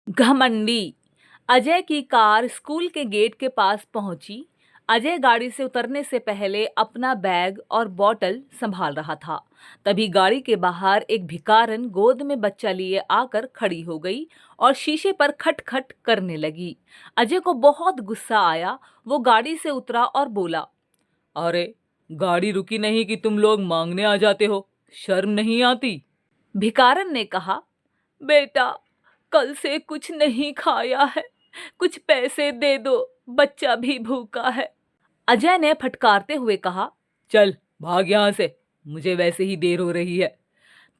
घमंडी। अजय की car school के गेट के पास पहुंची। अजय गाड़ी से उतरने से पहले अपना बैग और बॉटल संभाल रहा था। तभी गाड़ी के बाहर एक भिखारन गोद में बच्चा लिए आकर खड़ी हो गई और शीशे पर खटखट करने लगी। अजय को बहुत गुस्सा आया। वो गाड़ी से उतरा और बोला, अरे, गाड़ी रुकी नहीं कि तुम लोग मांगने आ जाते हो? शर्म नहीं आती? भिखारन ने कहा, बेटा, कल से कुछ नहीं खाया है, कुछ पैसे दे दो, बच्चा भी भूखा है। अजय ने फटकारते हुए कहा, चल भाग यहाँ से, मुझे वैसे ही देर हो रही है।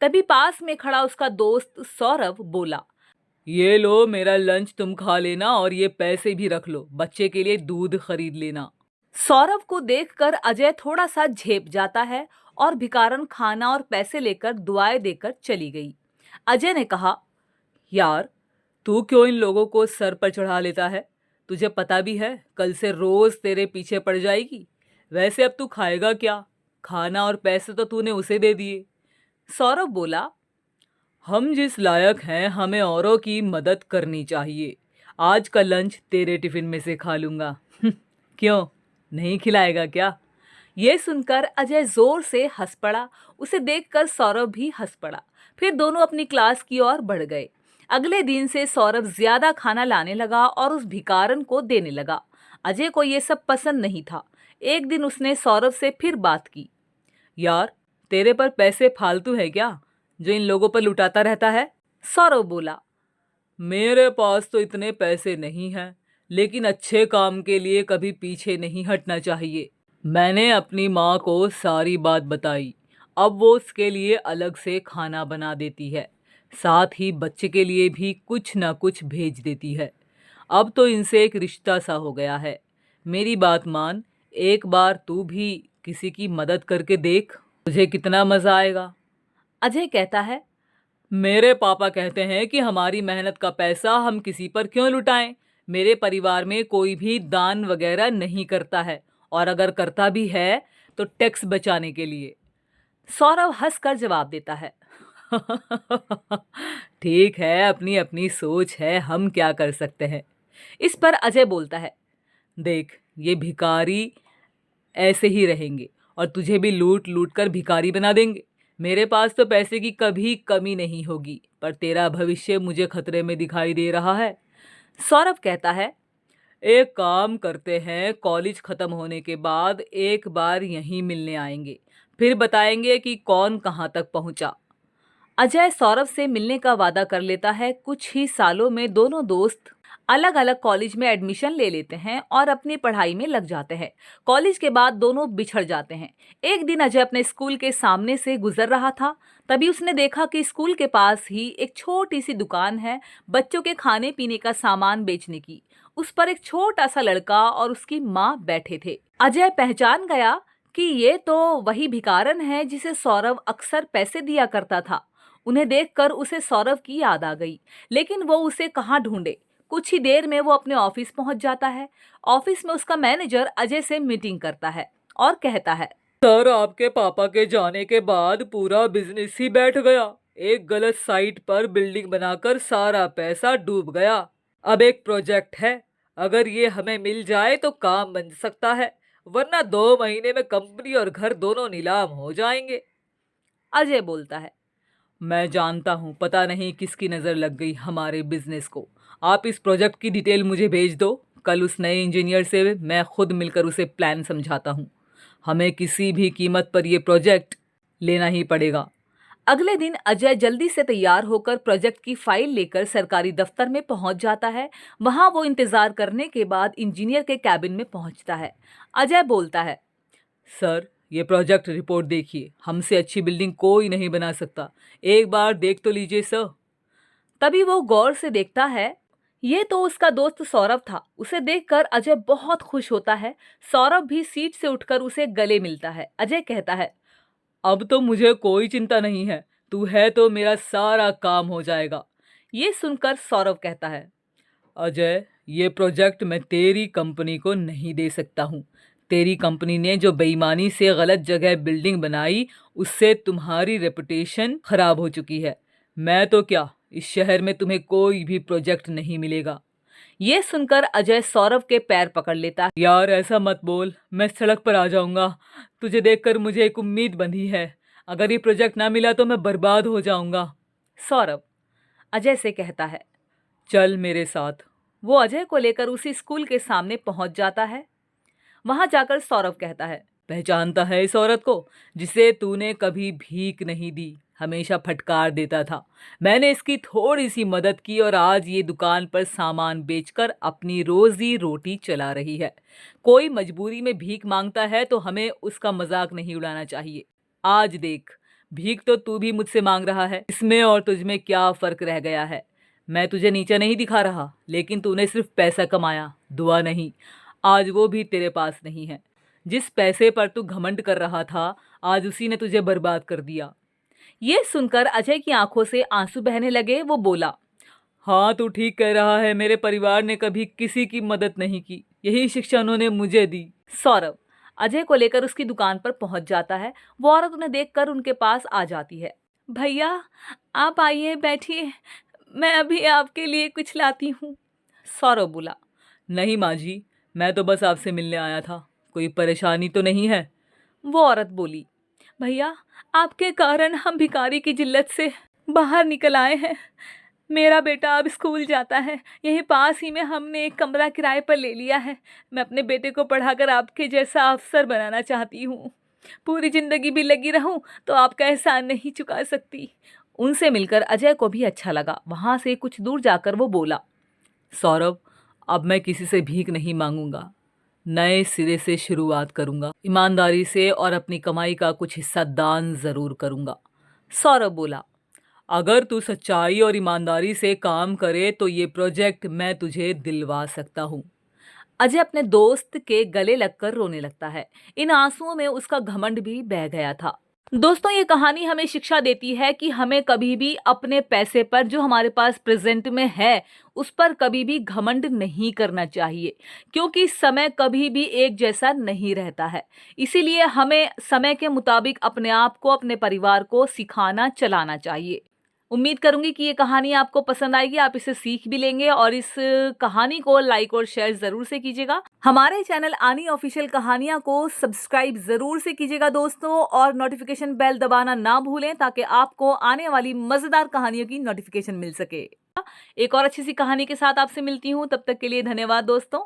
तभी पास में खड़ा उसका दोस्त सौरभ बोला, ये लो मेरा लंच, तुम खा लेना और ये पैसे भी रख लो, बच्चे के लिए दूध खरीद लेना। सौरभ को देखकर अजय थोड़ा सा झेप जाता है और भिखारन खाना और पैसे लेकर दुआएं देकर चली गई। अजय ने कहा, यार, तू क्यों इन लोगों को सर पर चढ़ा लेता है? तुझे पता भी है कल से रोज तेरे पीछे पड़ जाएगी। वैसे अब तू खाएगा क्या? खाना और पैसे तो तूने उसे दे दिए। सौरभ बोला, हम जिस लायक हैं हमें औरों की मदद करनी चाहिए। आज का लंच तेरे टिफिन में से खा लूंगा। क्यों, नहीं खिलाएगा क्या? ये सुनकर अजय जोर से हंस पड़ा। उसे देखकर सौरभ भी हंस पड़ा। फिर दोनों अपनी क्लास की ओर बढ़ गए। अगले दिन से सौरभ ज्यादा खाना लाने लगा और उस भिखारन को देने लगा। अजय को ये सब पसंद नहीं था। एक दिन उसने सौरभ से फिर बात की। यार, तेरे पर पैसे फालतू है क्या, जो इन लोगों पर लुटाता रहता है? सौरभ बोला, मेरे पास तो इतने पैसे नहीं हैं, लेकिन अच्छे काम के लिए कभी पीछे नहीं हटना चाहिए। मैंने अपनी माँ को सारी बात बताई। अब वो उसके लिए अलग से खाना बना देती है, साथ ही बच्चे के लिए भी कुछ ना कुछ भेज देती है। अब तो इनसे एक रिश्ता सा हो गया है। मेरी बात मान, एक बार तू भी किसी की मदद करके देख, तुझे कितना मज़ा आएगा। अजय कहता है, मेरे पापा कहते हैं कि हमारी मेहनत का पैसा हम किसी पर क्यों लुटाएं। मेरे परिवार में कोई भी दान वगैरह नहीं करता है, और अगर करता भी है तो टैक्स बचाने के लिए। सौरभ हंसकर जवाब देता है। ठीक है, अपनी अपनी सोच है, हम क्या कर सकते हैं। इस पर अजय बोलता है, देख, ये भिखारी ऐसे ही रहेंगे और तुझे भी लूट लूट कर भिखारी बना देंगे। मेरे पास तो पैसे की कभी कमी नहीं होगी, पर तेरा भविष्य मुझे खतरे में दिखाई दे रहा है। सौरभ कहता है, एक काम करते हैं, कॉलेज खत्म होने के बाद एक बार यहीं मिलने आएंगे, फिर बताएंगे कि कौन कहाँ तक पहुंचा। अजय सौरभ से मिलने का वादा कर लेता है। कुछ ही सालों में दोनों दोस्त अलग अलग कॉलेज में एडमिशन ले लेते हैं और अपनी पढ़ाई में लग जाते हैं। कॉलेज के बाद दोनों बिछड़ जाते हैं। एक दिन अजय अपने स्कूल के सामने से गुजर रहा था। तभी उसने देखा कि स्कूल के पास ही एक छोटी सी दुकान है, बच्चों के खाने पीने का सामान बेचने की। उस पर एक छोटा सा लड़का और उसकी माँ बैठे थे। अजय पहचान गया कि ये तो वही भिखारन है जिसे सौरभ अक्सर पैसे दिया करता था। उन्हें देखकर उसे सौरभ की याद आ गई, लेकिन वो उसे कहाँ ढूंढे। कुछ ही देर में वो अपने ऑफिस पहुंच जाता है। ऑफिस में उसका मैनेजर अजय से मीटिंग करता है और कहता है, सर, आपके पापा के जाने के बाद पूरा बिजनेस ही बैठ गया। एक गलत साइट पर बिल्डिंग बनाकर सारा पैसा डूब गया। अब एक प्रोजेक्ट है, अगर ये हमें मिल जाए तो काम बन सकता है, वरना 2 महीने में कंपनी और घर दोनों नीलाम हो जाएंगे। अजय बोलता है, मैं जानता हूँ, पता नहीं किसकी नज़र लग गई हमारे बिजनेस को। आप इस प्रोजेक्ट की डिटेल मुझे भेज दो। कल उस नए इंजीनियर से मैं खुद मिलकर उसे प्लान समझाता हूँ। हमें किसी भी कीमत पर यह प्रोजेक्ट लेना ही पड़ेगा। अगले दिन अजय जल्दी से तैयार होकर प्रोजेक्ट की फाइल लेकर सरकारी दफ्तर में पहुंच जाता है। वहां वो इंतजार करने के बाद इंजीनियर के कैबिन में पहुंचता है। अजय बोलता है, सर, ये प्रोजेक्ट रिपोर्ट देखिए, हमसे अच्छी बिल्डिंग कोई नहीं बना सकता। एक बार देख तो लीजिए सर। तभी वो गौर से देखता है, ये तो उसका दोस्त सौरभ था। उसे देखकर अजय बहुत खुश होता है। सौरभ भी सीट से उठकर उसे गले मिलता है। अजय कहता है, अब तो मुझे कोई चिंता नहीं है, तू है तो मेरा सारा काम हो जाएगा। ये सुनकर सौरभ कहता है, अजय, ये प्रोजेक्ट मैं तेरी कंपनी को नहीं दे सकता हूँ। तेरी कंपनी ने जो बेईमानी से गलत जगह बिल्डिंग बनाई, उससे तुम्हारी रेपुटेशन खराब हो चुकी है। मैं तो क्या, इस शहर में तुम्हें कोई भी प्रोजेक्ट नहीं मिलेगा। ये सुनकर अजय सौरभ के पैर पकड़ लेता है। यार ऐसा मत बोल, मैं सड़क पर आ जाऊंगा। तुझे देखकर मुझे एक उम्मीद बंधी है। अगर ये प्रोजेक्ट ना मिला तो मैं बर्बाद हो जाऊंगा। सौरभ अजय से कहता है। चल मेरे साथ। वो अजय को लेकर उसी स्कूल के सामने पहुंच जाता है। वहां जाकर सौरभ कहता है, पहचानता है इस औरत को जिसे तूने कभी भीख नहीं दी, हमेशा फटकार देता था। मैंने इसकी थोड़ी सी मदद की और आज ये दुकान पर सामान बेचकर अपनी रोजी रोटी चला रही है। कोई मजबूरी में भीख मांगता है तो हमें उसका मजाक नहीं उड़ाना चाहिए। आज देख, भीख तो तू भी मुझसे मांग रहा है, इसमें और तुझमें क्या फर्क रह गया है। मैं तुझे नीचा नहीं दिखा रहा, लेकिन तूने सिर्फ पैसा कमाया, दुआ नहीं। आज वो भी तेरे पास नहीं है। जिस पैसे पर तू घमंड कर रहा था, आज उसी ने तुझे बर्बाद कर दिया। ये सुनकर अजय की आंखों से आंसू बहने लगे। वो बोला, हाँ तू ठीक कह रहा है, मेरे परिवार ने कभी किसी की मदद नहीं की, यही शिक्षा उन्होंने मुझे दी। सौरभ अजय को लेकर उसकी दुकान पर पहुंच जाता है। वो औरत उन्हें देखकर उनके पास आ जाती है। भैया आप आइए, बैठिए, मैं अभी आपके लिए कुछ लाती हूँ। सौरभ बोला, नहीं माँ जी, मैं तो बस आपसे मिलने आया था, कोई परेशानी तो नहीं है। वो औरत बोली, भैया आपके कारण हम भिखारी की जिल्लत से बाहर निकल आए हैं। मेरा बेटा अब स्कूल जाता है, यहीं पास ही में हमने एक कमरा किराए पर ले लिया है। मैं अपने बेटे को पढ़ाकर आपके जैसा अफसर बनाना चाहती हूँ। पूरी जिंदगी भी लगी रहूं तो आपका एहसान नहीं चुका सकती। उनसे मिलकर अजय को भी अच्छा लगा। वहां से कुछ दूर जाकर वो बोला, सौरभ, अब मैं किसी से भीख नहीं मांगूंगा, नए सिरे से शुरुआत करूंगा, ईमानदारी से, और अपनी कमाई का कुछ हिस्सा दान जरूर करूंगा। सौरभ बोला, अगर तू सच्चाई और ईमानदारी से काम करे तो ये प्रोजेक्ट मैं तुझे दिलवा सकता हूँ। अजय अपने दोस्त के गले लगकर रोने लगता है। इन आंसुओं में उसका घमंड भी बह गया था। दोस्तों, ये कहानी हमें शिक्षा देती है कि हमें कभी भी अपने पैसे पर, जो हमारे पास प्रेजेंट में है, उस पर कभी भी घमंड नहीं करना चाहिए, क्योंकि समय कभी भी एक जैसा नहीं रहता है। इसीलिए हमें समय के मुताबिक अपने आप को, अपने परिवार को सिखाना, चलाना चाहिए। उम्मीद करूंगी कि ये कहानी आपको पसंद आएगी, आप इसे सीख भी लेंगे और इस कहानी को लाइक और शेयर जरूर से कीजिएगा। हमारे चैनल आनी ऑफिशियल कहानियां को सब्सक्राइब जरूर से कीजिएगा दोस्तों, और नोटिफिकेशन बेल दबाना ना भूलें ताकि आपको आने वाली मजेदार कहानियों की नोटिफिकेशन मिल सके। एक और अच्छी सी कहानी के साथ आपसे मिलती हूँ, तब तक के लिए धन्यवाद दोस्तों।